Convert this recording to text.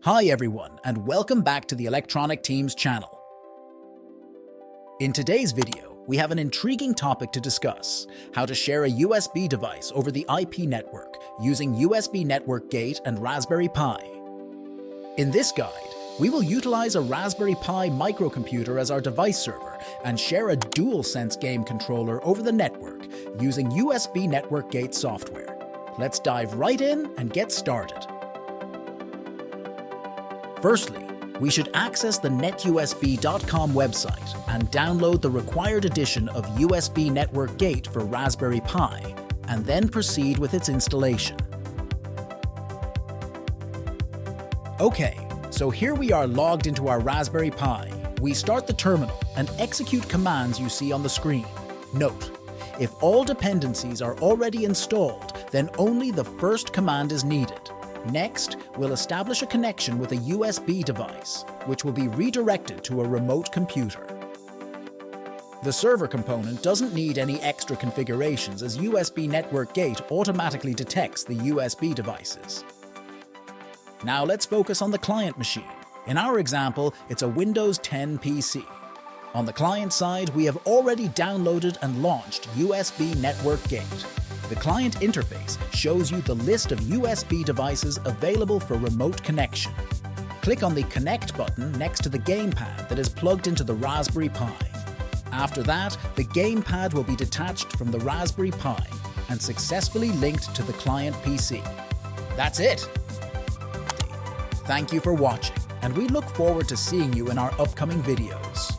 Hi everyone, and welcome back to the Electronic Teams channel. In today's video, we have an intriguing topic to discuss: how to share a USB device over the IP network using USB Network Gate and Raspberry Pi. In this guide, we will utilize a Raspberry Pi microcomputer as our device server and share a DualSense game controller over the network using USB Network Gate software. Let's dive right in and get started. Firstly, we should access the netusb.com website and download the required edition of USB Network Gate for Raspberry Pi, and then proceed with its installation. Okay, so here we are logged into our Raspberry Pi. We start the terminal and execute commands you see on the screen. Note, if all dependencies are already installed, then only the first command is needed. Next, we'll establish a connection with a USB device, which will be redirected to a remote computer. The server component doesn't need any extra configurations, as USB Network Gate automatically detects the USB devices. Now let's focus on the client machine. In our example, it's a Windows 10 PC. On the client side, we have already downloaded and launched USB Network Gate. The client interface shows you the list of USB devices available for remote connection. Click on the Connect button next to the gamepad that is plugged into the Raspberry Pi. After that, the gamepad will be detached from the Raspberry Pi and successfully linked to the client PC. That's it! Thank you for watching, and we look forward to seeing you in our upcoming videos.